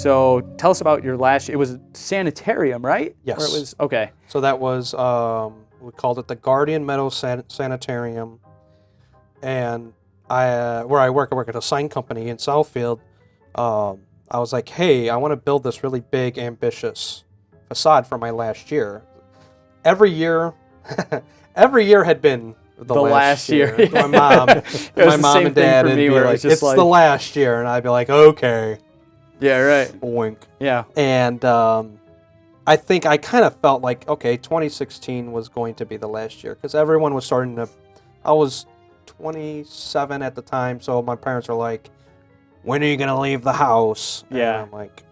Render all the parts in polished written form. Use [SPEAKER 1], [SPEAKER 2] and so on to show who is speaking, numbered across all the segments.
[SPEAKER 1] So tell us about your last. It was a sanitarium, right?
[SPEAKER 2] Yes.
[SPEAKER 1] Or it was okay.
[SPEAKER 2] So that was we called it the Guardian Meadow Sanitarium, and where I work at a sign company in Southfield. I was like, hey, I want to build this really big, ambitious facade for my last year. Every year had been the last year.
[SPEAKER 1] Yeah.
[SPEAKER 2] My mom and dad would be like, it's the last year, and I'd be like, okay.
[SPEAKER 1] Yeah, right.
[SPEAKER 2] Wink.
[SPEAKER 1] Yeah.
[SPEAKER 2] And I think I kind of felt like, okay, 2016 was going to be the last year because everyone was starting to. I was 27 at the time, so my parents were like, when are you going to leave the house?
[SPEAKER 1] Yeah.
[SPEAKER 2] And I'm like,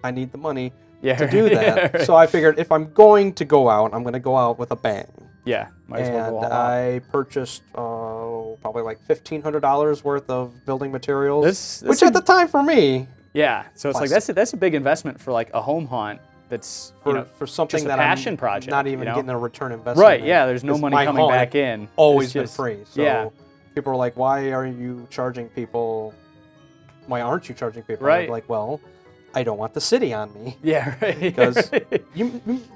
[SPEAKER 2] I need the money
[SPEAKER 1] to
[SPEAKER 2] do that.
[SPEAKER 1] Yeah, right.
[SPEAKER 2] So I figured if I'm going to go out, I'm going to go out with a bang.
[SPEAKER 1] Yeah. Might as well go all out.
[SPEAKER 2] I purchased probably like $1,500 worth of building materials, which at the time for me.
[SPEAKER 1] Yeah. So it's like that's a big investment for like a home haunt. That's
[SPEAKER 2] for something
[SPEAKER 1] just a
[SPEAKER 2] that
[SPEAKER 1] passion
[SPEAKER 2] I'm
[SPEAKER 1] project.
[SPEAKER 2] not even getting a return investment.
[SPEAKER 1] Right. Yeah. There's no money coming back in.
[SPEAKER 2] Always been free. So
[SPEAKER 1] yeah.
[SPEAKER 2] people are like, why are you charging people? Why aren't you charging people?
[SPEAKER 1] Right.
[SPEAKER 2] I'm like, well, I don't want the city on me.
[SPEAKER 1] Yeah, right.
[SPEAKER 2] Because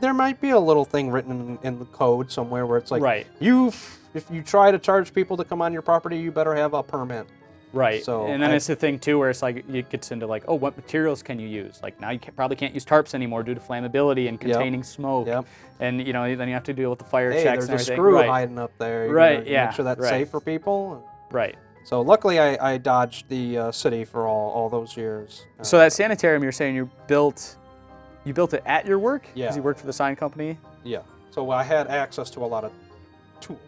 [SPEAKER 2] there might be a little thing written in the code somewhere where it's like,
[SPEAKER 1] right.
[SPEAKER 2] If you try to charge people to come on your property, you better have a permit.
[SPEAKER 1] Right.
[SPEAKER 2] So
[SPEAKER 1] and then it's the thing too, where it's like it gets into like, oh, what materials can you use? Like now you probably can't use tarps anymore due to flammability and containing smoke.
[SPEAKER 2] Yep.
[SPEAKER 1] And then you have to deal with the fire checks
[SPEAKER 2] there's
[SPEAKER 1] and everything.
[SPEAKER 2] a screw hiding up there.
[SPEAKER 1] Right.
[SPEAKER 2] Make sure that's safe for people.
[SPEAKER 1] Right.
[SPEAKER 2] So luckily, I dodged the city for all those years.
[SPEAKER 1] So that sanitarium, you're saying you built it at your work?
[SPEAKER 2] Yeah.
[SPEAKER 1] Because you worked for the sign company?
[SPEAKER 2] Yeah. So I had access to a lot of tools.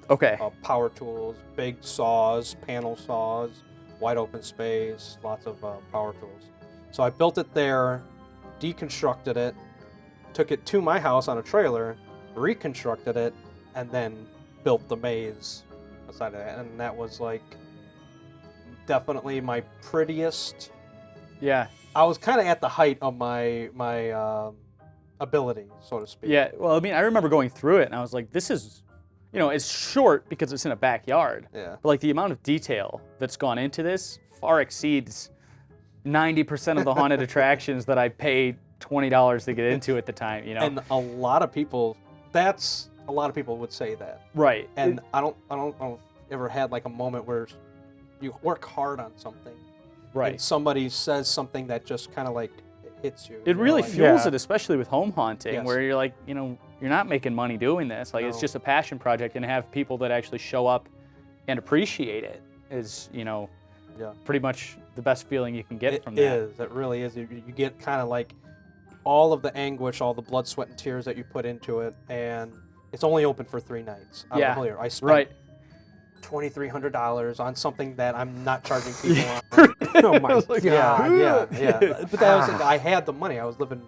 [SPEAKER 1] Okay.
[SPEAKER 2] Power tools, big saws, panel saws, wide open space, lots of power tools. So I built it there, deconstructed it, took it to my house on a trailer, reconstructed it, and then built the maze beside it. And that was like definitely my prettiest.
[SPEAKER 1] Yeah.
[SPEAKER 2] I was kind of at the height of my ability, so to speak.
[SPEAKER 1] Yeah. Well, I mean, I remember going through it, and I was like, this is, it's short because it's in a backyard.
[SPEAKER 2] Yeah.
[SPEAKER 1] But like the amount of detail that's gone into this far exceeds 90% of the haunted attractions that I paid $20 to get into at the time.
[SPEAKER 2] And a lot of people would say that.
[SPEAKER 1] Right.
[SPEAKER 2] And I don't know if you ever had like a moment where you work hard on something.
[SPEAKER 1] Right.
[SPEAKER 2] And somebody says something that just kind of like hits you.
[SPEAKER 1] It really fuels it, especially with home haunting, where you're like, you're not making money doing this. Like, it's just a passion project, and to have people that actually show up and appreciate it is, pretty much the best feeling you can get from that.
[SPEAKER 2] It is. It really is. You get kind of like all of the anguish, all the blood, sweat, and tears that you put into it, and it's only open for 3 nights. I spent $2,300 on something that I'm not charging people on. Oh my god! Yeah. But that was I had the money. I was living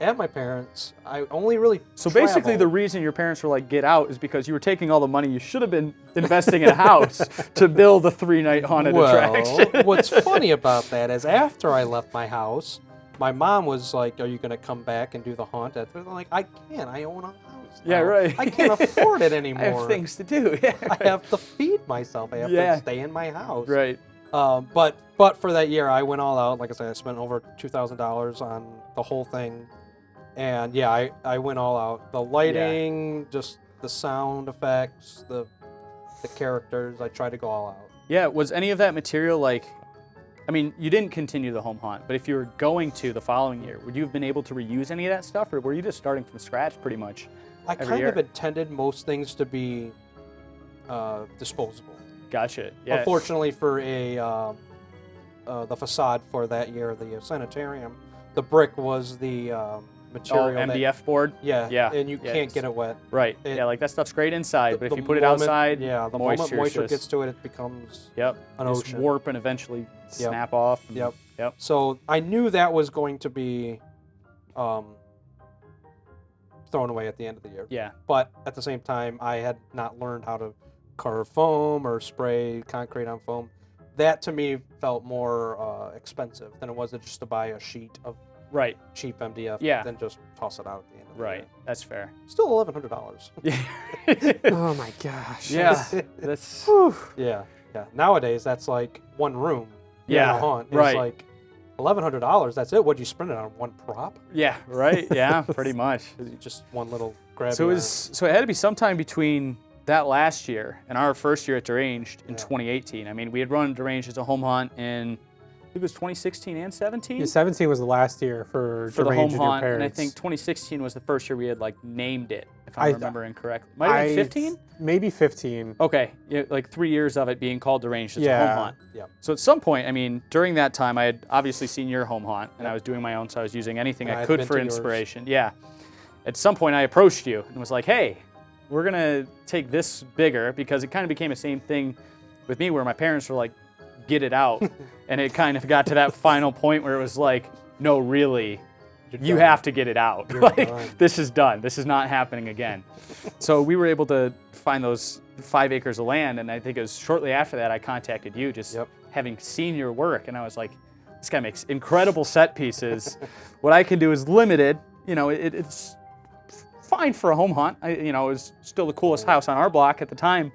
[SPEAKER 2] at my parents'. I only really
[SPEAKER 1] basically the reason your parents were like, get out, is because you were taking all the money you should have been investing in a house to build a 3-night haunted attraction.
[SPEAKER 2] What's funny about that is after I left my house, my mom was like, are you going to come back and do the haunt? I'm like, I can't. I own a house now.
[SPEAKER 1] Yeah, right.
[SPEAKER 2] I can't afford it anymore.
[SPEAKER 1] I have things to do. Yeah, right.
[SPEAKER 2] I have to feed myself. I have to stay in my house.
[SPEAKER 1] Right.
[SPEAKER 2] But for that year, I went all out. Like I said, I spent over $2,000 on the whole thing. And yeah, I went all out. The lighting, just the sound effects, the characters, I tried to go all out.
[SPEAKER 1] Yeah, was any of that material like, I mean, you didn't continue the home haunt, but if you were going to the following year, would you have been able to reuse any of that stuff, or were you just starting from scratch pretty much every year?
[SPEAKER 2] I kind of intended most things to be disposable.
[SPEAKER 1] Gotcha. Yeah.
[SPEAKER 2] Unfortunately for the facade for that year, the sanitarium, the brick was the material.
[SPEAKER 1] MDF board?
[SPEAKER 2] Yeah. And you can't get it wet.
[SPEAKER 1] Right. Like that stuff's great inside, but if you put it outside,
[SPEAKER 2] the moment moisture gets to it, it becomes an ocean.
[SPEAKER 1] Warp and eventually snap off.
[SPEAKER 2] Yep. So I knew that was going to be thrown away at the end of the year.
[SPEAKER 1] Yeah.
[SPEAKER 2] But at the same time, I had not learned how to carve foam or spray concrete on foam. That to me felt more expensive than it was just to buy a sheet of cheap MDF than just toss it out at the end of the year.
[SPEAKER 1] That's fair.
[SPEAKER 2] Still $1,100.
[SPEAKER 1] Yeah.
[SPEAKER 3] Oh my gosh.
[SPEAKER 1] Yeah. That's
[SPEAKER 2] Yeah. Nowadays that's like one room.
[SPEAKER 1] Yeah.
[SPEAKER 2] In a haunt. It's
[SPEAKER 1] Right.
[SPEAKER 2] like $1,100. That's it. What'd you spend it on? One prop?
[SPEAKER 1] Yeah, right. Yeah, pretty much.
[SPEAKER 2] Just one little grab.
[SPEAKER 1] So it had to be sometime between that last year and our first year at Deranged in 2018. I mean, we had run Deranged as a home hunt in, I think it was 2016 and 17.
[SPEAKER 3] Yeah, 17 was the last year for
[SPEAKER 1] the home
[SPEAKER 3] Deranged
[SPEAKER 1] hunt, and I think 2016 was the first year we had like named it, if I'm remembering correctly. Might have been 15?
[SPEAKER 3] Maybe 15.
[SPEAKER 1] Okay, yeah, like 3 years of it being called Deranged as a home hunt.
[SPEAKER 2] Yeah.
[SPEAKER 1] So at some point, I mean, during that time, I had obviously seen your home hunt, and I was doing my own, so I was using anything I could for inspiration. Yeah. At some point, I approached you and was like, hey, we're going to take this bigger, because it kind of became the same thing with me where my parents were like, get it out. And it kind of got to that final point where it was like, no, really, you have to get it out. Like, this is done. This is not happening again. So we were able to find those 5 acres of land, and I think it was shortly after that I contacted you, just having seen your work, and I was like, this guy makes incredible set pieces. What I can do is limited. You know, it's fine for a home hunt. You know, it was still the coolest house on our block at the time,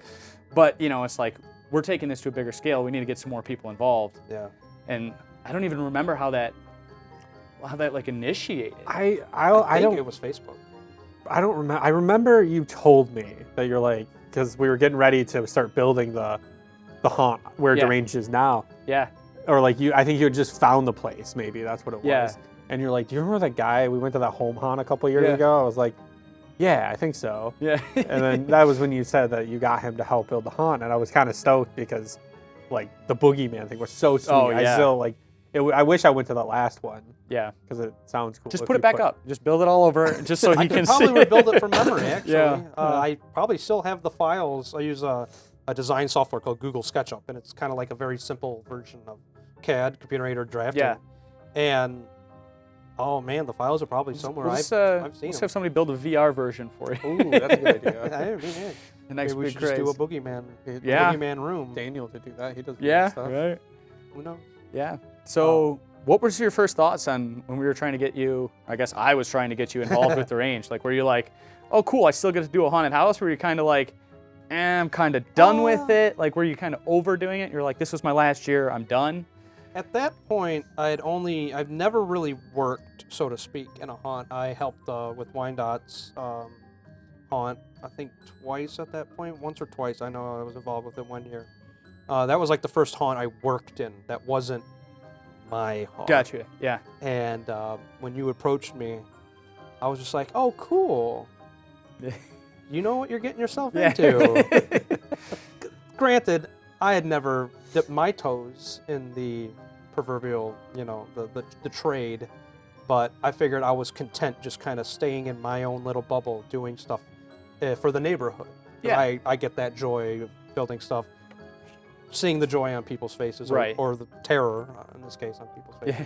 [SPEAKER 1] but you know, it's like, we're taking this to a bigger scale. We need to get some more people involved.
[SPEAKER 2] Yeah.
[SPEAKER 1] And I don't even remember how that like initiated.
[SPEAKER 2] I think it was Facebook.
[SPEAKER 3] I don't remember. I remember you told me that you're like, because we were getting ready to start building the haunt where Deranged is now.
[SPEAKER 1] Yeah.
[SPEAKER 3] Or like I think you had just found the place. Maybe that's what it was.
[SPEAKER 1] Yeah.
[SPEAKER 3] And you're like, do you remember that guy? We went to that home haunt a couple of years ago. I was like, yeah, I think so.
[SPEAKER 1] Yeah.
[SPEAKER 3] And then that was when you said that you got him to help build the haunt, and I was kind of stoked because, like, the boogeyman thing was so sweet.
[SPEAKER 1] Oh, yeah.
[SPEAKER 3] I still like. I wish I went to that last one.
[SPEAKER 1] Yeah.
[SPEAKER 3] Because it sounds cool.
[SPEAKER 1] Just put it back up. Just build it all over, just so he can see.
[SPEAKER 2] I probably rebuild it from memory. Actually,
[SPEAKER 1] Yeah.
[SPEAKER 2] I probably still have the files. I use a design software called Google SketchUp, and it's kind of like a very simple version of CAD, computer-aided drafting.
[SPEAKER 1] Yeah.
[SPEAKER 2] And oh man, the files are probably somewhere. I've seen
[SPEAKER 1] let's
[SPEAKER 2] them.
[SPEAKER 1] have somebody build a VR version for you.
[SPEAKER 3] Ooh, that's a good idea.
[SPEAKER 1] The next
[SPEAKER 2] Maybe we
[SPEAKER 1] big
[SPEAKER 2] should
[SPEAKER 1] craze.
[SPEAKER 2] just do a boogeyman.
[SPEAKER 1] Yeah.
[SPEAKER 2] Boogeyman room.
[SPEAKER 3] Daniel to do that. He does stuff.
[SPEAKER 1] Right.
[SPEAKER 2] Who knows?
[SPEAKER 1] Yeah. So, what was your first thoughts on when we were trying to get you? I guess I was trying to get you involved with Deranged. Like, were you like, oh, cool, I still get to do a haunted house? Or were you kind of like, I'm kind of done with it? Like, were you kind of overdoing it? You're like, this was my last year, I'm done.
[SPEAKER 2] At that point, I've never really worked, so to speak, in a haunt. I helped with Wyandottes haunt, I think twice at that point, once or twice. I know I was involved with it one year. That was like the first haunt I worked in. That wasn't my haunt.
[SPEAKER 1] Gotcha, yeah.
[SPEAKER 2] And when you approached me, I was just like, oh, cool. You know what you're getting yourself into. Granted, I had never dipped my toes in the proverbial, the trade, but I figured I was content just kind of staying in my own little bubble, doing stuff for the neighborhood.
[SPEAKER 1] Yeah.
[SPEAKER 2] I get that joy of building stuff, seeing the joy on people's faces,
[SPEAKER 1] Right.
[SPEAKER 2] or the terror, in this case, on people's faces.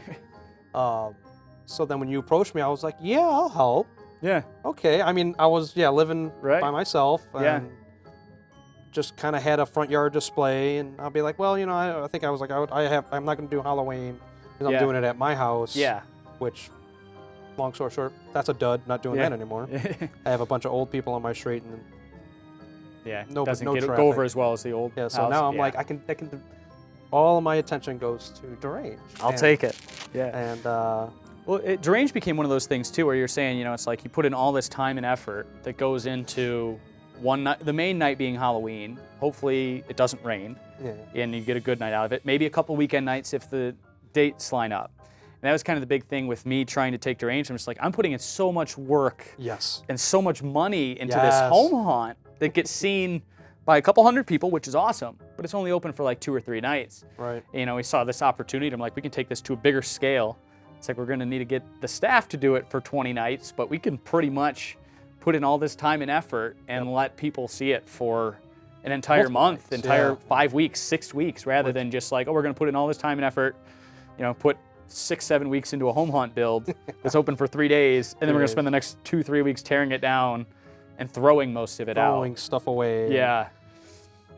[SPEAKER 2] So then when you approached me, I was like, yeah, I'll help.
[SPEAKER 1] Yeah.
[SPEAKER 2] Okay. I mean, I was, living by myself. And just kind of had a front yard display, and I'll be like, well, I think I was like, I'm not going to do Halloween because I'm doing it at my house.
[SPEAKER 1] Yeah.
[SPEAKER 2] Which, long story short, that's a dud. Not doing that anymore. I have a bunch of old people on my street, and
[SPEAKER 1] doesn't
[SPEAKER 2] no
[SPEAKER 1] go over as well as the old
[SPEAKER 2] so
[SPEAKER 1] house.
[SPEAKER 2] now I'm like, I can all of my attention goes to Deranged.
[SPEAKER 1] I'll take it. Yeah.
[SPEAKER 2] And
[SPEAKER 1] well, Deranged became one of those things too, where you're saying, it's like you put in all this time and effort that goes into one night, the main night being Halloween. Hopefully it doesn't rain, and you get a good night out of it. Maybe a couple weekend nights if the dates line up. And that was kind of the big thing with me trying to take Deranged. I'm just like, I'm putting in so much work and so much money into this home haunt that gets seen by a couple hundred people, which is awesome, but it's only open for like 2 or 3 nights.
[SPEAKER 2] Right.
[SPEAKER 1] We saw this opportunity. I'm like, we can take this to a bigger scale. It's like we're going to need to get the staff to do it for 20 nights, but we can pretty much put in all this time and effort and let people see it for an entire month, entire 5 weeks, 6 weeks, rather than just like, oh, we're going to put in all this time and effort, put 6-7 weeks into a home haunt build that's open for 3 days, and then we're going to spend the next 2-3 weeks tearing it down and throwing most of it out.
[SPEAKER 2] Throwing stuff away.
[SPEAKER 1] Yeah.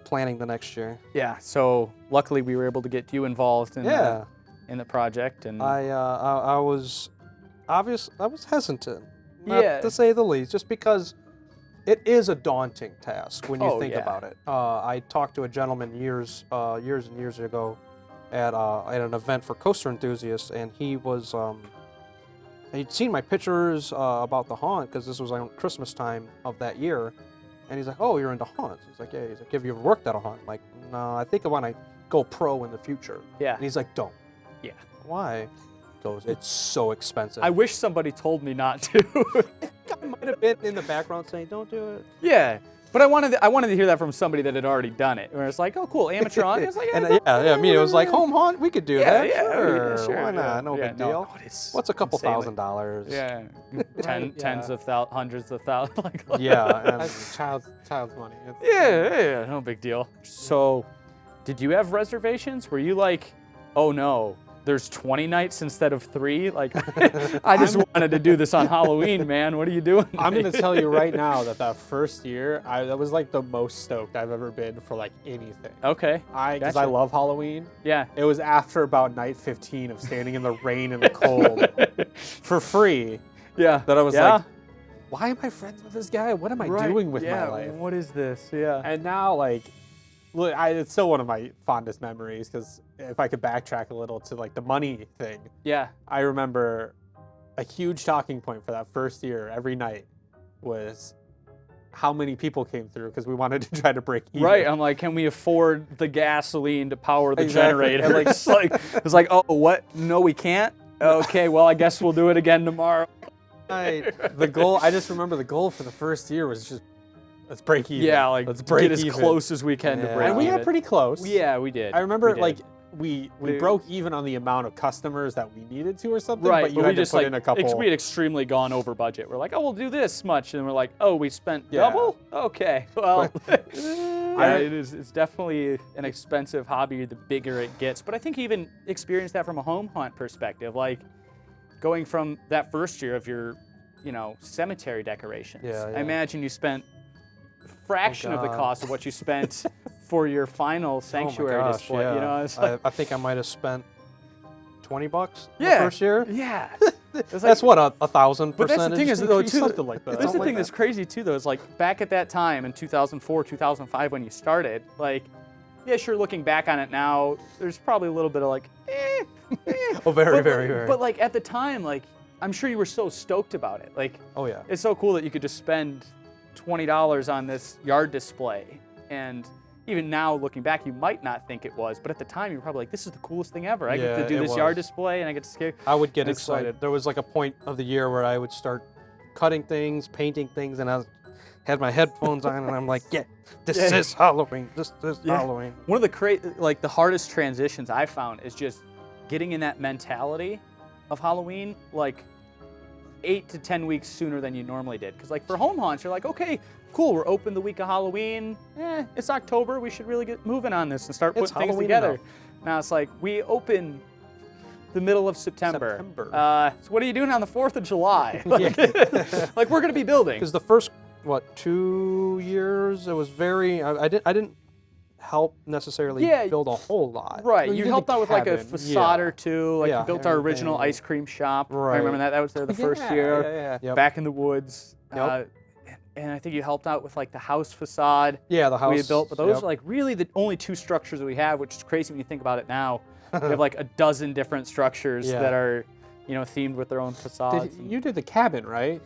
[SPEAKER 2] Planning the next year.
[SPEAKER 1] Yeah. So luckily we were able to get you involved in the project, and
[SPEAKER 2] I was hesitant, to say the least, just because it is a daunting task when you think about it. I talked to a gentleman years and years ago at an event for coaster enthusiasts, and he was he'd seen my pictures about the haunt because this was on Christmas time of that year, and he's like, "Oh, you're into haunts?" He's like, "Yeah." He's like, "Have you ever worked at a haunt?" I'm like, "No, I think I want to go pro in the future."
[SPEAKER 1] Yeah.
[SPEAKER 2] And he's like, "Don't."
[SPEAKER 1] Yeah.
[SPEAKER 2] Why? He goes, "It's so expensive."
[SPEAKER 1] I wish somebody told me not to.
[SPEAKER 2] I might have been in the background saying, "Don't do it."
[SPEAKER 1] Yeah. But I wanted to hear that from somebody that had already done it. Where it's like, oh, cool, amateur haunt. It's like,
[SPEAKER 2] And I mean, it was like home haunt. We could do that.
[SPEAKER 1] Yeah,
[SPEAKER 2] Sure. Why not? No big deal.
[SPEAKER 1] No,
[SPEAKER 2] What's a couple
[SPEAKER 1] insanely-
[SPEAKER 2] $1,000?
[SPEAKER 1] Yeah,
[SPEAKER 3] Right,
[SPEAKER 1] tens
[SPEAKER 3] yeah.
[SPEAKER 1] of hundreds of thousands. Like,
[SPEAKER 2] Yeah. And
[SPEAKER 3] That's child's money.
[SPEAKER 1] yeah, no big deal. So, did you have reservations? Were you like, oh no, there's 20 nights instead of 3? Like, I just wanted to do this on Halloween, man. What are you doing?
[SPEAKER 3] I'm going to tell you right now that first year, that was like the most stoked I've ever been for like anything.
[SPEAKER 1] Okay.
[SPEAKER 3] Because
[SPEAKER 1] Gotcha.
[SPEAKER 3] I love Halloween.
[SPEAKER 1] Yeah.
[SPEAKER 3] It was after about night 15 of standing in the rain and the cold for free
[SPEAKER 1] Yeah.
[SPEAKER 3] that I was
[SPEAKER 1] Yeah?
[SPEAKER 3] like, why am I friends with this guy? What am I doing with my life?
[SPEAKER 1] What is this? Yeah.
[SPEAKER 3] And now, like, look, it's still one of my fondest memories because if I could backtrack a little to like the money thing,
[SPEAKER 1] Yeah.
[SPEAKER 3] I remember a huge talking point for that first year every night was how many people came through because we wanted to try to break even.
[SPEAKER 1] Right. I'm like, can we afford the gasoline to power the
[SPEAKER 3] Exactly.
[SPEAKER 1] generator?
[SPEAKER 3] And, like-
[SPEAKER 1] it's like, oh, what? No, we can't. Okay, well, I guess we'll do it again tomorrow.
[SPEAKER 3] The goal, I just remember the goal for the first year was just, let's break even.
[SPEAKER 1] Yeah, like
[SPEAKER 3] let's break
[SPEAKER 1] get as
[SPEAKER 3] even.
[SPEAKER 1] close as we can to
[SPEAKER 2] Yeah.
[SPEAKER 1] break
[SPEAKER 3] And we
[SPEAKER 1] even.
[SPEAKER 3] got pretty close.
[SPEAKER 1] Yeah, we did.
[SPEAKER 3] I remember
[SPEAKER 1] We did.
[SPEAKER 3] like we broke even on the amount of customers that we needed to or something,
[SPEAKER 1] right,
[SPEAKER 3] but you
[SPEAKER 1] we
[SPEAKER 3] had to
[SPEAKER 1] just
[SPEAKER 3] put
[SPEAKER 1] like
[SPEAKER 3] in a couple.
[SPEAKER 1] we had extremely gone over budget. We're like, oh, we'll do this much, and we're like, oh, we spent
[SPEAKER 3] Yeah.
[SPEAKER 1] double. Okay, well, yeah, it's definitely an expensive hobby the bigger it gets. But I think you even experienced that from a home hunt perspective, like going from that first year of your, cemetery decorations.
[SPEAKER 2] Yeah, yeah.
[SPEAKER 1] I imagine you spent a fraction of the
[SPEAKER 2] God.
[SPEAKER 1] cost of what you spent for your final sanctuary
[SPEAKER 2] gosh,
[SPEAKER 1] display.
[SPEAKER 2] yeah.
[SPEAKER 1] It's like,
[SPEAKER 2] I think I might have spent $20
[SPEAKER 1] Yeah.
[SPEAKER 2] the first year.
[SPEAKER 1] yeah. It's
[SPEAKER 2] That's
[SPEAKER 1] like-
[SPEAKER 2] what, 1,000%.
[SPEAKER 1] But that's the thing is, though,
[SPEAKER 2] increase?
[SPEAKER 1] too,
[SPEAKER 3] something like that.
[SPEAKER 1] This is the
[SPEAKER 2] Something
[SPEAKER 1] thing
[SPEAKER 2] like
[SPEAKER 1] that's
[SPEAKER 2] that.
[SPEAKER 1] crazy too, though. Is like back at that time in 2004, 2005 when you started, like, yeah, sure. Looking back on it now, there's probably a little bit of like,
[SPEAKER 2] Oh, very,
[SPEAKER 1] but,
[SPEAKER 2] very, very.
[SPEAKER 1] But like at the time, like, I'm sure you were so stoked about it. Like,
[SPEAKER 2] Oh, yeah.
[SPEAKER 1] it's so cool that you could just spend $20 on this yard display, and even now looking back, you might not think it was, but at the time, you were probably like, this is the coolest thing ever. I get
[SPEAKER 2] Yeah,
[SPEAKER 1] to do
[SPEAKER 2] it
[SPEAKER 1] this yard
[SPEAKER 2] was.
[SPEAKER 1] display, and I get to scare.
[SPEAKER 2] I would get
[SPEAKER 1] It's like-
[SPEAKER 2] excited. There was like a point of the year where I would start cutting things, painting things, and had my headphones on, and I'm like, yeah, this
[SPEAKER 1] Yeah.
[SPEAKER 2] is Halloween. This is
[SPEAKER 1] Yeah.
[SPEAKER 2] Halloween.
[SPEAKER 1] One of the the hardest transitions I found is just getting in that mentality of Halloween, like 8 to 10 weeks sooner than you normally did. Because like for home haunts, you're like, okay, cool, we're open the week of Halloween. It's October, we should really get moving on this and start
[SPEAKER 2] It's
[SPEAKER 1] putting things
[SPEAKER 2] Halloween
[SPEAKER 1] together.
[SPEAKER 2] enough.
[SPEAKER 1] Now it's like we open the middle of September.
[SPEAKER 2] September.
[SPEAKER 1] So what are you doing on the 4th of July? Like, like we're gonna be building.
[SPEAKER 2] Because the first 2 years, it was very. I didn't help necessarily
[SPEAKER 1] Yeah.
[SPEAKER 2] build a whole lot.
[SPEAKER 1] Right,
[SPEAKER 3] Well, you
[SPEAKER 1] you
[SPEAKER 3] did
[SPEAKER 1] helped
[SPEAKER 3] the
[SPEAKER 1] out with like a
[SPEAKER 3] cabin.
[SPEAKER 1] facade
[SPEAKER 2] Yeah.
[SPEAKER 1] or two. Like
[SPEAKER 2] Yeah.
[SPEAKER 1] you built our original
[SPEAKER 3] Everything.
[SPEAKER 1] ice cream shop. I
[SPEAKER 2] Right.
[SPEAKER 1] remember that. That was there the first year.
[SPEAKER 3] Yeah.
[SPEAKER 2] Yep.
[SPEAKER 1] Back in the woods.
[SPEAKER 2] Yep.
[SPEAKER 1] And I think you helped out with like the house facade
[SPEAKER 2] Yeah, the house
[SPEAKER 1] we had built. But those
[SPEAKER 2] yep.
[SPEAKER 1] are like really the only 2 structures that we have, which is crazy when you think about it now. We have like a dozen different structures
[SPEAKER 2] Yeah.
[SPEAKER 1] that are, themed with their own facades.
[SPEAKER 3] You did the cabin, right?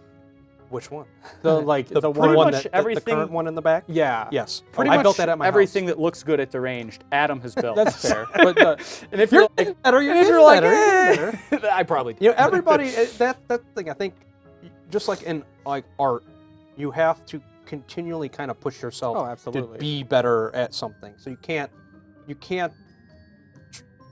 [SPEAKER 2] Which one?
[SPEAKER 3] The like the,
[SPEAKER 1] pretty
[SPEAKER 3] one.
[SPEAKER 1] much
[SPEAKER 2] that, the
[SPEAKER 1] everything-
[SPEAKER 2] current one in the back.
[SPEAKER 3] Yeah.
[SPEAKER 2] Yes.
[SPEAKER 1] Pretty
[SPEAKER 2] I
[SPEAKER 1] much
[SPEAKER 2] built that at my
[SPEAKER 1] everything
[SPEAKER 2] house.
[SPEAKER 1] that looks good at Deranged, Adam has built.
[SPEAKER 3] That's fair. But
[SPEAKER 1] and if you're like,
[SPEAKER 2] better,
[SPEAKER 1] and if you're like,
[SPEAKER 2] better.
[SPEAKER 1] I probably did.
[SPEAKER 2] You know, everybody. That thing. I think, just like in like art, you have to continually kind of push yourself
[SPEAKER 3] Oh,
[SPEAKER 2] to
[SPEAKER 3] absolutely.
[SPEAKER 2] be better at something. So you can't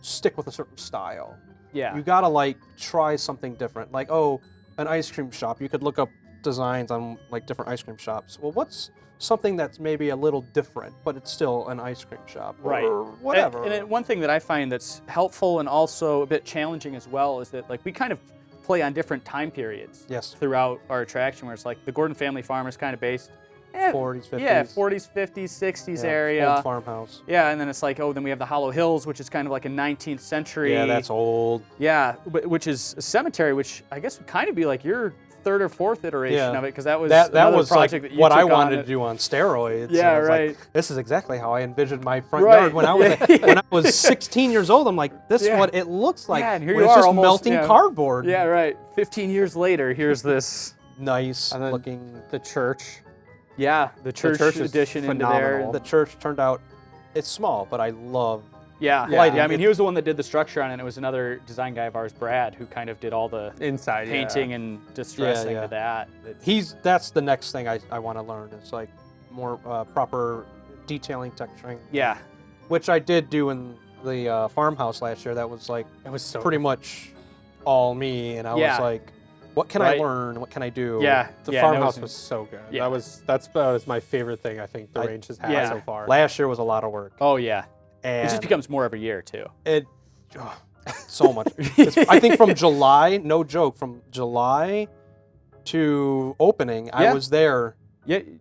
[SPEAKER 2] stick with a certain style.
[SPEAKER 1] Yeah.
[SPEAKER 2] You gotta like try something different. Like, oh, an ice cream shop. You could look up designs on like different ice cream shops. Well, what's something that's maybe a little different, but it's still an ice cream shop,
[SPEAKER 1] Right.
[SPEAKER 2] Or whatever.
[SPEAKER 1] And one thing that I find that's helpful and also a bit challenging as well is that like we kind of play on different time periods
[SPEAKER 2] yes,
[SPEAKER 1] throughout our attraction, where it's like the Gordon family farm is kind of based
[SPEAKER 2] 40s, 50s.
[SPEAKER 1] Yeah, 40s, 50s, 60s
[SPEAKER 2] Yeah,
[SPEAKER 1] area.
[SPEAKER 2] old farmhouse.
[SPEAKER 1] Yeah, and then it's like, oh, then we have the Hollow Hills, which is kind of like a 19th century.
[SPEAKER 2] Yeah, that's old.
[SPEAKER 1] Yeah, which is a cemetery, which I guess would kind of be like your third or fourth iteration of it because that was
[SPEAKER 2] that
[SPEAKER 1] another
[SPEAKER 2] was
[SPEAKER 1] project
[SPEAKER 2] like
[SPEAKER 1] that you
[SPEAKER 2] what
[SPEAKER 1] took
[SPEAKER 2] I
[SPEAKER 1] on
[SPEAKER 2] wanted
[SPEAKER 1] it.
[SPEAKER 2] to do on steroids.
[SPEAKER 1] Yeah,
[SPEAKER 2] and I was
[SPEAKER 1] right.
[SPEAKER 2] like, this is exactly how I envisioned my front
[SPEAKER 1] Right.
[SPEAKER 2] yard when I was when I was 16 years old. I'm like, this is what it looks like.
[SPEAKER 1] Yeah, and here
[SPEAKER 2] when
[SPEAKER 1] you
[SPEAKER 2] it's
[SPEAKER 1] are
[SPEAKER 2] just
[SPEAKER 1] almost,
[SPEAKER 2] melting cardboard.
[SPEAKER 1] Yeah, right. 15 years later, here's this.
[SPEAKER 2] Nice
[SPEAKER 3] And then
[SPEAKER 2] looking.
[SPEAKER 3] the church.
[SPEAKER 1] Yeah, the church
[SPEAKER 3] is
[SPEAKER 1] addition into there.
[SPEAKER 3] phenomenal.
[SPEAKER 2] The church turned out, it's small, but I love.
[SPEAKER 1] Yeah,
[SPEAKER 2] lighting.
[SPEAKER 1] I mean, he was the one that did the structure on it. And it was another design guy of ours, Brad, who kind of did all the
[SPEAKER 3] Inside
[SPEAKER 1] painting and distressing to that.
[SPEAKER 2] That's the next thing I want to learn. It's like more proper detailing, texturing.
[SPEAKER 1] Yeah.
[SPEAKER 2] Which I did do in the farmhouse last year. That was like
[SPEAKER 3] It was so
[SPEAKER 2] pretty much all me, and I was like, what can I learn? What can I do?
[SPEAKER 1] Yeah.
[SPEAKER 3] The farmhouse was so good.
[SPEAKER 1] Yeah.
[SPEAKER 3] That's my favorite thing I think the range has had so far.
[SPEAKER 2] Last year was a lot of work.
[SPEAKER 1] Oh, yeah.
[SPEAKER 2] And
[SPEAKER 1] it just becomes more every year, too.
[SPEAKER 2] So much. I think from July, no joke, from July to opening, I was there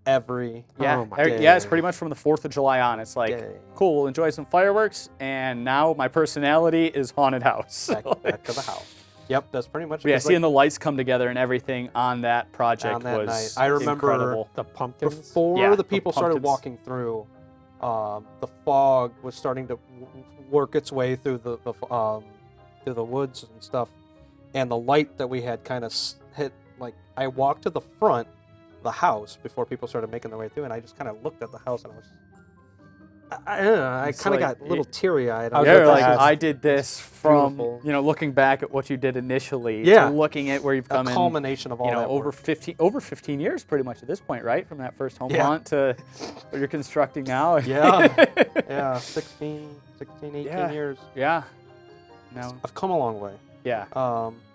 [SPEAKER 2] every
[SPEAKER 1] day. Yeah, it's pretty much from the 4th of July on. It's like, cool, we'll enjoy some fireworks, and now my personality is haunted house.
[SPEAKER 2] Back to the house. Yep, that's pretty much it.
[SPEAKER 1] Yeah, seeing the lights come together and everything on that project
[SPEAKER 2] on that
[SPEAKER 1] was
[SPEAKER 2] night. I remember
[SPEAKER 1] incredible.
[SPEAKER 3] The pumpkins.
[SPEAKER 2] Before the people started walking through, the fog was starting to work its way through the woods and stuff, and the light that we had kind of hit. Like, I walked to the front of the house before people started making their way through, and I just kind of looked at the house and I don't know, I kind of got a little teary-eyed.
[SPEAKER 1] I did this from
[SPEAKER 2] beautiful.
[SPEAKER 1] looking back at what you did initially
[SPEAKER 2] Yeah.
[SPEAKER 1] to looking at where you've come in.
[SPEAKER 2] Culmination of all that
[SPEAKER 1] over
[SPEAKER 2] work.
[SPEAKER 1] 15 years pretty much at this point, right? From that first home haunt to what you're constructing now.
[SPEAKER 2] Yeah, 16, 18 years.
[SPEAKER 1] Yeah. No.
[SPEAKER 2] I've come a long way.
[SPEAKER 1] Yeah.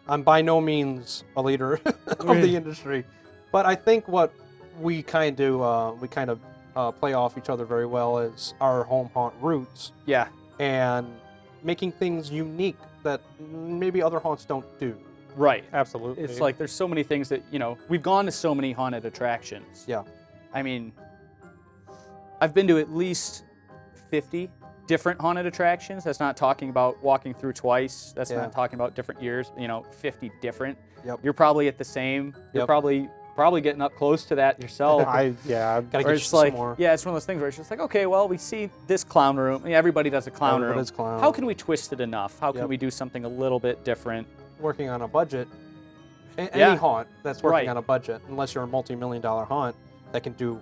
[SPEAKER 2] I'm by no means a leader of the industry, but I think what we kind of play off each other very well is our home haunt roots.
[SPEAKER 1] Yeah.
[SPEAKER 2] And making things unique that maybe other haunts don't do.
[SPEAKER 1] Right.
[SPEAKER 3] Absolutely.
[SPEAKER 1] It's like there's so many things that, we've gone to so many haunted attractions.
[SPEAKER 2] Yeah.
[SPEAKER 1] I mean, I've been to at least 50 different haunted attractions. That's not talking about walking through twice. That's not talking about different years, 50 different.
[SPEAKER 2] Yep.
[SPEAKER 1] You're probably at the same. You're probably getting up close to that yourself.
[SPEAKER 2] Gotta get you some more.
[SPEAKER 1] Yeah, it's one of those things where it's just like, okay, well, we see this clown room. Everybody does a clown room.
[SPEAKER 2] Clown.
[SPEAKER 1] How can we twist it enough? How can we do something a little bit different?
[SPEAKER 2] Working on a budget. Any haunt that's working on a budget, unless you're a multi-million-dollar haunt that can do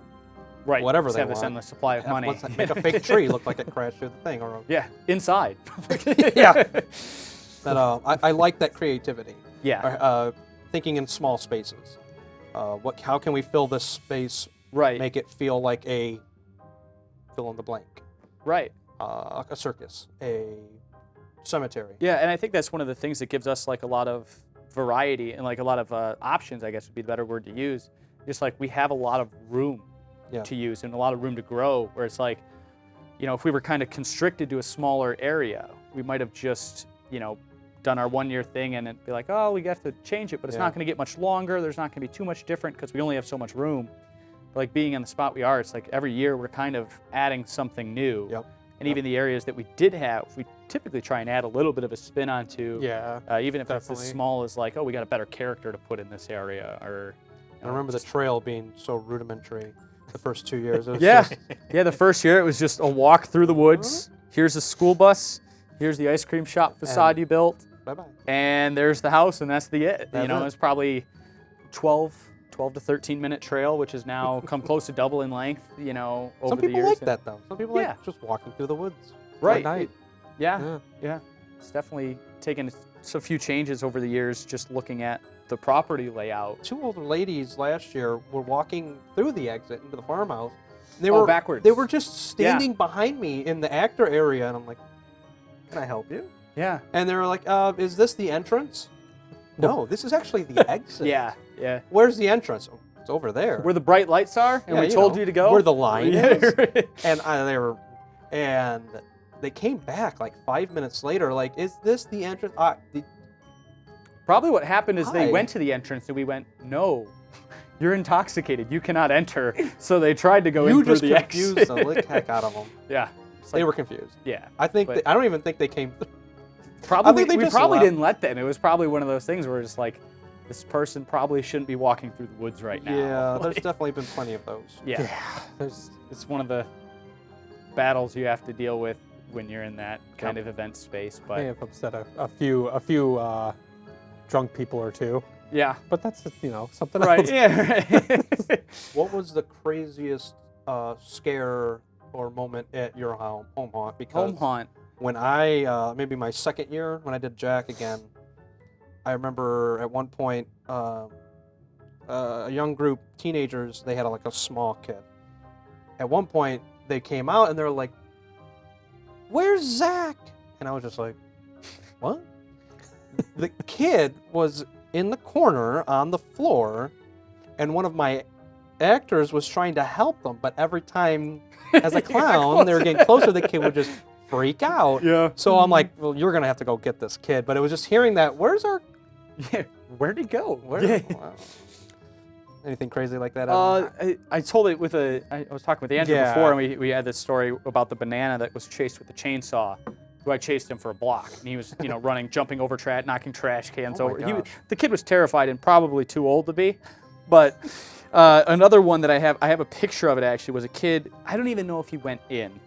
[SPEAKER 2] whatever they
[SPEAKER 1] have
[SPEAKER 2] want.
[SPEAKER 1] this endless supply of money.
[SPEAKER 2] Let's make a fake tree look like it crashed through the thing. Or
[SPEAKER 1] inside.
[SPEAKER 2] But I like that creativity.
[SPEAKER 1] Yeah.
[SPEAKER 2] Thinking in small spaces. How can we fill this space?
[SPEAKER 1] Right.
[SPEAKER 2] Make it feel like a fill in the blank.
[SPEAKER 1] Right.
[SPEAKER 2] A circus, a cemetery.
[SPEAKER 1] Yeah, and I think that's one of the things that gives us like a lot of variety and like a lot of options, I guess would be the better word to use. Just like we have a lot of room to use and a lot of room to grow, where it's like, if we were kind of constricted to a smaller area, we might have just, done our 1 year thing and it'd be like, oh, we have to change it, but it's not going to get much longer. There's not going to be too much different because we only have so much room. But like being in the spot we are, it's like every year we're kind of adding something new.
[SPEAKER 2] Yep.
[SPEAKER 1] And even the areas that we did have, we typically try and add a little bit of a spin onto.
[SPEAKER 3] Yeah.
[SPEAKER 1] Even if it's as small as like, oh, we got a better character to put in this area, or.
[SPEAKER 2] I remember the trail being so rudimentary the first 2 years. It was
[SPEAKER 1] the first year it was just a walk through the woods. Here's a school bus. Here's the ice cream shop facade you built.
[SPEAKER 2] Bye-bye.
[SPEAKER 1] And there's the house, and that's it. It's probably 12 to 13 minute trail, which has now come close to double in length, over the years.
[SPEAKER 2] Some people like that, though. Some people like just walking through the woods.
[SPEAKER 1] Right.
[SPEAKER 2] At night.
[SPEAKER 1] Yeah. It's definitely taken a few changes over the years, just looking at the property layout.
[SPEAKER 2] 2 older ladies last year were walking through the exit into the farmhouse. They were
[SPEAKER 1] backwards.
[SPEAKER 2] They were just standing behind me in the actor area, and I'm like, "Can I help you?"
[SPEAKER 1] Yeah.
[SPEAKER 2] And they were like, "Is this the entrance?" No, this is actually the exit.
[SPEAKER 1] Yeah.
[SPEAKER 2] Where's the entrance? Oh, it's over there.
[SPEAKER 1] Where the bright lights are, and we told you to go.
[SPEAKER 2] Where the line is. And they came back like 5 minutes later. Like, is this the entrance?
[SPEAKER 1] Probably what happened is they went to the entrance, and we went, no. You're intoxicated. You cannot enter. So they tried to go in through the exit.
[SPEAKER 2] You just confused the heck out of them.
[SPEAKER 1] Yeah.
[SPEAKER 2] They were confused.
[SPEAKER 1] Yeah.
[SPEAKER 2] I don't even think they came through.
[SPEAKER 1] We probably didn't let them. It was probably one of those things where it's like, this person probably shouldn't be walking through the woods right now.
[SPEAKER 2] Yeah, there's definitely been plenty of those.
[SPEAKER 1] Yeah. It's one of the battles you have to deal with when you're in that kind of event space. But
[SPEAKER 3] may have upset a few drunk people or two.
[SPEAKER 1] Yeah.
[SPEAKER 3] But that's, something
[SPEAKER 1] right.
[SPEAKER 3] else.
[SPEAKER 1] Yeah. Right.
[SPEAKER 2] What was the craziest scare or moment at your home haunt? Because
[SPEAKER 1] home haunt.
[SPEAKER 2] When I, maybe my second year, when I did Jack again, I remember at one point, a young group, teenagers, they had like a small kid. At one point, they came out and they're like, "Where's Zach?" And I was just like, "What?" The kid was in the corner on the floor, and one of my actors was trying to help them, but every time as a clown they were getting closer, the kid would just freak out.
[SPEAKER 1] Yeah.
[SPEAKER 2] So I'm like, well, you're gonna have to go get this kid. But it was just hearing that. Where's our?
[SPEAKER 1] Yeah. Where'd he go?
[SPEAKER 2] Wow. Anything crazy like that?
[SPEAKER 1] I told it with I was talking with Andrew before, and we had this story about the banana that was chased with a chainsaw. Who I chased him for a block, and he was, running, jumping over knocking trash cans over. The kid was terrified and probably too old to be. But another one that I have a picture of it actually, was a kid. I don't even know if he went in,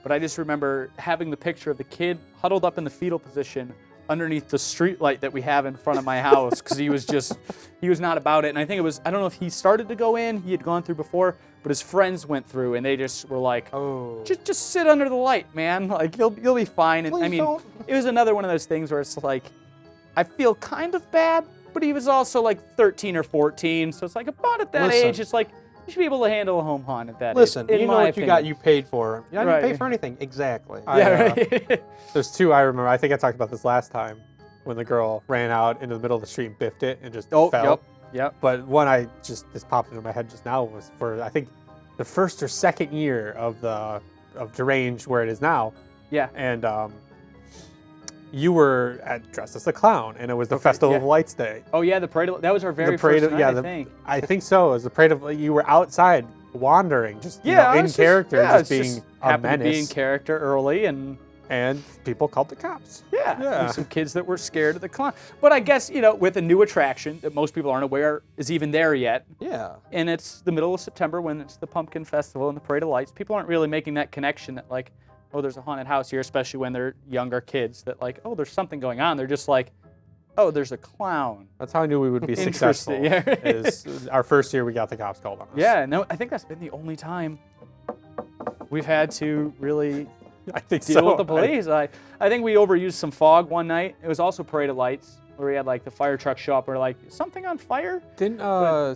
[SPEAKER 1] but I just remember having the picture of the kid huddled up in the fetal position underneath the street light that we have in front of my house, because he was not about it. And I think I don't know if he started to go in, he had gone through before, but his friends went through and they just were like, "Oh, just sit under the light, man. Like you'll be fine." And
[SPEAKER 2] Please don't.
[SPEAKER 1] It was another one of those things where it's like, I feel kind of bad, but he was also like 13 or 14, so it's like about at that age, it's like you should be able to handle a home haunt at that age.
[SPEAKER 2] You know what you paid for. You didn't pay for anything. Exactly.
[SPEAKER 3] There's two I remember. I think I talked about this last time, when the girl ran out into the middle of the street and biffed it and just fell.
[SPEAKER 1] Yep.
[SPEAKER 3] But one this popped into my head just now was for, I think, the first or second year of Deranged where it is now.
[SPEAKER 1] Yeah.
[SPEAKER 3] And you were dressed as a clown, and it was the Festival of Lights Day.
[SPEAKER 1] Oh yeah, the parade. That was our very first night, I think.
[SPEAKER 3] I think so. It was the parade of. You were outside wandering, just in character, just being a menace.
[SPEAKER 1] Happened to be in character early,
[SPEAKER 3] and people called the cops.
[SPEAKER 1] Yeah. There were some kids that were scared of the clown. But I guess, with a new attraction that most people aren't aware is even there yet.
[SPEAKER 2] Yeah.
[SPEAKER 1] And it's the middle of September when it's the Pumpkin Festival and the Parade of Lights. People aren't really making that connection that like, oh, there's a haunted house here, especially when they're younger kids, that like, oh, there's something going on. They're just like, oh, there's a clown.
[SPEAKER 3] That's how I knew we would be successful.
[SPEAKER 1] Yeah.
[SPEAKER 3] Is our first year we got the cops called on us.
[SPEAKER 1] Yeah, no, I think that's been the only time we've had to really deal with the police. I think we overused some fog one night. It was also Parade of Lights, where we had like the fire truck show up. We're like, is something on fire?
[SPEAKER 3] Didn't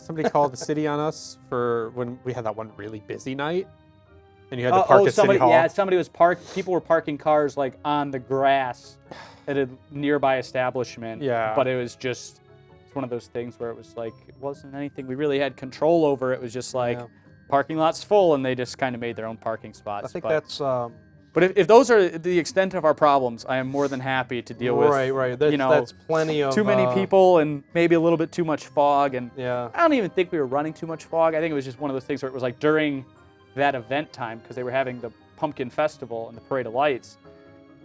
[SPEAKER 3] somebody call the city on us for when we had that one really busy night? And you had to park at City Hall?
[SPEAKER 1] Yeah, somebody was people were parking cars like on the grass at a nearby establishment.
[SPEAKER 3] Yeah.
[SPEAKER 1] But it's one of those things where it was like, it wasn't anything we really had control over. It was just like, parking lot's full, and they just kind of made their own parking spots.
[SPEAKER 2] I think that's...
[SPEAKER 1] But if those are the extent of our problems, I am more than happy to deal with.
[SPEAKER 2] Right. That's plenty of...
[SPEAKER 1] Too many people and maybe a little bit too much fog. And
[SPEAKER 2] yeah.
[SPEAKER 1] I don't even think we were running too much fog. I think it was just one of those things where it was like during that event time, because they were having the Pumpkin Festival and the Parade of Lights,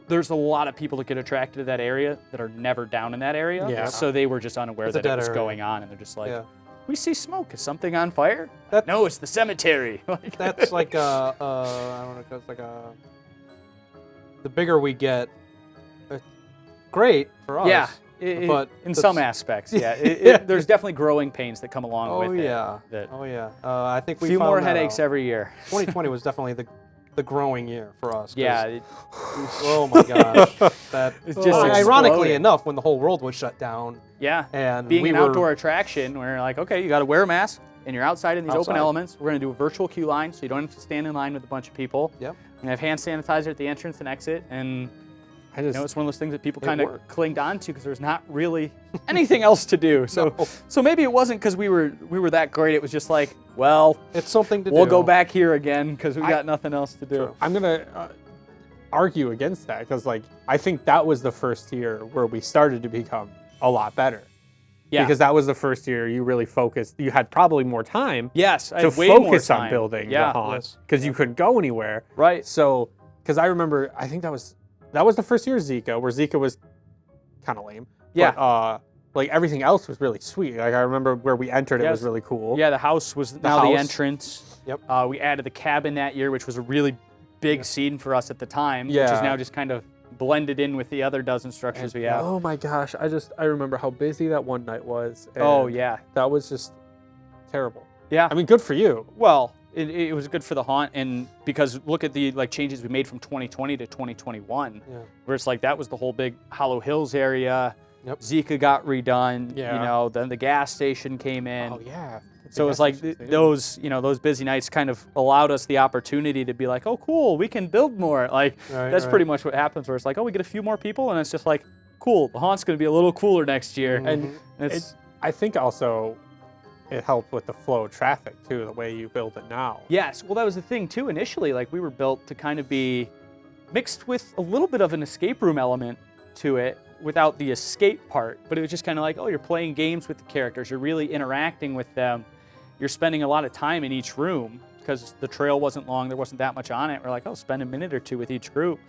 [SPEAKER 1] there's a lot of people that get attracted to that area that are never down in that area.
[SPEAKER 3] Yeah.
[SPEAKER 1] So they were just unaware that it was going on, and they're just like, we see smoke. Is something on fire? No, it's the cemetery.
[SPEAKER 2] That's like I don't know, it's like the bigger we get, great for us.
[SPEAKER 1] Yeah,
[SPEAKER 2] but
[SPEAKER 1] in some aspects, there's definitely growing pains that come along with it.
[SPEAKER 2] I think we
[SPEAKER 1] a few
[SPEAKER 2] found
[SPEAKER 1] more
[SPEAKER 2] that
[SPEAKER 1] headaches
[SPEAKER 2] out.
[SPEAKER 1] every year.
[SPEAKER 2] 2020 was definitely the growing year for us.
[SPEAKER 1] Yeah.
[SPEAKER 2] Oh my gosh.
[SPEAKER 1] It's just
[SPEAKER 2] ironically enough, when the whole world was shut down.
[SPEAKER 1] Yeah.
[SPEAKER 2] And
[SPEAKER 1] being an outdoor attraction, where like, okay, you got to wear a mask and you're outside in these open elements. We're going to do a virtual queue line, so you don't have to stand in line with a bunch of people.
[SPEAKER 2] Yep.
[SPEAKER 1] We're going to have hand sanitizer at the entrance and exit, and it's one of those things that people kind of clinged on to because there's not really anything else to do. So, so maybe it wasn't because we were that great. It was just like, well,
[SPEAKER 2] it's something to do.
[SPEAKER 1] We'll go back here again because we got nothing else to do.
[SPEAKER 2] True.
[SPEAKER 3] I'm gonna argue against that because, like, I think that was the first year where we started to become a lot better. Yeah. Because that was the first year you really focused. You had probably more time.
[SPEAKER 1] Yes,
[SPEAKER 3] to focus on building the haunt because you couldn't go anywhere.
[SPEAKER 1] Right.
[SPEAKER 3] So, because I remember, I think that was the first year of Zika, where Zika was kind of lame.
[SPEAKER 1] Yeah.
[SPEAKER 3] like everything else was really sweet. Like I remember where we entered, it was really cool.
[SPEAKER 1] Yeah, the house was the entrance.
[SPEAKER 2] Yep.
[SPEAKER 1] We added the cabin that year, which was a really big scene for us at the time, which is now just kind of blended in with the other dozen structures we have.
[SPEAKER 3] Oh my gosh, I remember how busy that one night was.
[SPEAKER 1] Oh yeah.
[SPEAKER 3] That was just terrible.
[SPEAKER 1] Yeah.
[SPEAKER 3] I mean, good for you.
[SPEAKER 1] Well, it was good for the haunt, and because look at the changes we made from 2020 to 2021, where it's like that was the whole big Hollow Hills area.
[SPEAKER 2] Yep.
[SPEAKER 1] Zika got redone. You know, then the gas station came in.
[SPEAKER 3] Oh yeah.
[SPEAKER 1] So it was like those busy nights kind of allowed us the opportunity to be like, oh cool, we can build more. Like that's pretty much what happens, where it's like, oh, we get a few more people, and it's just like, cool, the haunt's going to be a little cooler next year.
[SPEAKER 3] And I think also it helped with the flow of traffic too, the way you build it now.
[SPEAKER 1] Yes, well that was the thing too initially, like we were built to kind of be mixed with a little bit of an escape room element to it without the escape part, but it was just kind of like, oh, you're playing games with the characters, you're really interacting with them, you're spending a lot of time in each room because the trail wasn't long, there wasn't that much on it. We're like, oh, spend a minute or two with each group.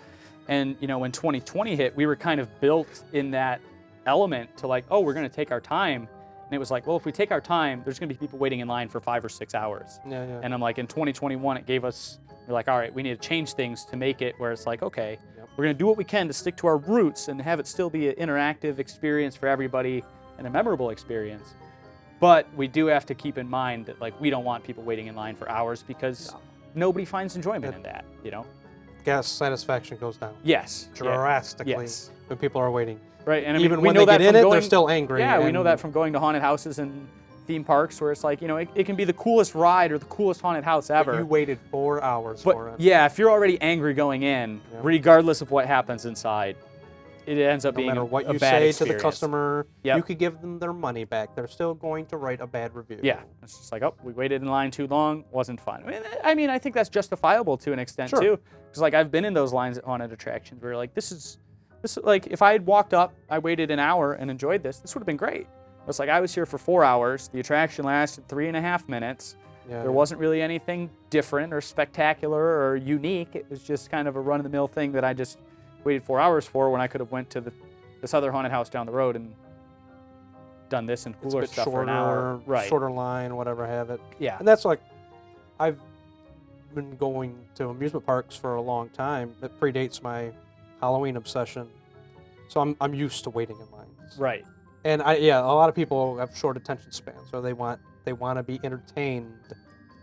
[SPEAKER 1] And when 2020 hit, we were kind of built in that element to like, oh, we're going to take our time. And it was like, well, if we take our time, there's going to be people waiting in line for 5 or 6 hours. And I'm like, in 2021, it gave us, we're like, all right, we need to change things to make it where it's like, okay, we're going to do what we can to stick to our roots and have it still be an interactive experience for everybody and a memorable experience. But we do have to keep in mind that like we don't want people waiting in line for hours because nobody finds enjoyment in that,
[SPEAKER 2] Guest satisfaction goes down.
[SPEAKER 1] Yes.
[SPEAKER 2] Drastically when people are waiting.
[SPEAKER 1] Right, and
[SPEAKER 2] even
[SPEAKER 1] we
[SPEAKER 2] when
[SPEAKER 1] know
[SPEAKER 2] they
[SPEAKER 1] that
[SPEAKER 2] get in
[SPEAKER 1] from
[SPEAKER 2] it,
[SPEAKER 1] going,
[SPEAKER 2] they're still angry.
[SPEAKER 1] Yeah, we know that from going to haunted houses and theme parks where it's like, it can be the coolest ride or the coolest haunted house ever.
[SPEAKER 2] But you waited 4 hours for it.
[SPEAKER 1] Yeah, if you're already angry going in, regardless of what happens inside, it ends up being a bad experience.
[SPEAKER 2] No matter what you say to the customer, you could give them their money back. They're still going to write a bad review.
[SPEAKER 1] Yeah, it's just like, oh, we waited in line too long, wasn't fun. I mean, I think that's justifiable to an extent too, because like I've been in those lines at haunted attractions where like this is like if I had walked up, I waited an hour and enjoyed this would have been great. It's like I was here for 4 hours. The attraction lasted 3.5 minutes. There wasn't really anything different or spectacular or unique. It was just kind of a run-of-the-mill thing that I just waited 4 hours for when I could have went to this other haunted house down the road and done this and cooler stuff
[SPEAKER 2] shorter,
[SPEAKER 1] for an hour. Right.
[SPEAKER 2] Shorter line, whatever have it.
[SPEAKER 1] Yeah.
[SPEAKER 2] And that's like, I've been going to amusement parks for a long time. It predates my Halloween obsession. So I'm used to waiting in lines.
[SPEAKER 1] Right.
[SPEAKER 2] And a lot of people have short attention spans, so they want to be entertained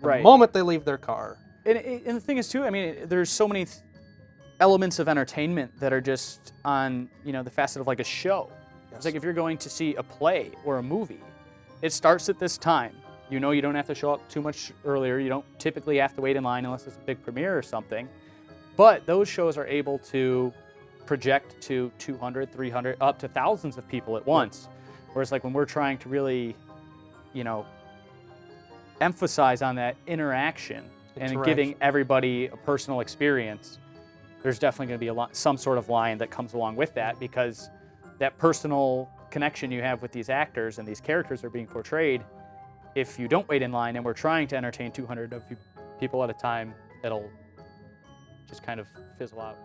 [SPEAKER 2] the moment they leave their car.
[SPEAKER 1] And the thing is too, I mean, there's so many elements of entertainment that are just on, the facet of like a show. It's like if you're going to see a play or a movie, it starts at this time. You don't have to show up too much earlier. You don't typically have to wait in line unless it's a big premiere or something. But those shows are able to project to 200, 300, up to thousands of people at once. Whereas like when we're trying to really, emphasize on that interaction and giving everybody a personal experience, there's definitely going to be some sort of line that comes along with that, because that personal connection you have with these actors and these characters are being portrayed. If you don't wait in line and we're trying to entertain 200 of people at a time, it'll just kind of fizzle out.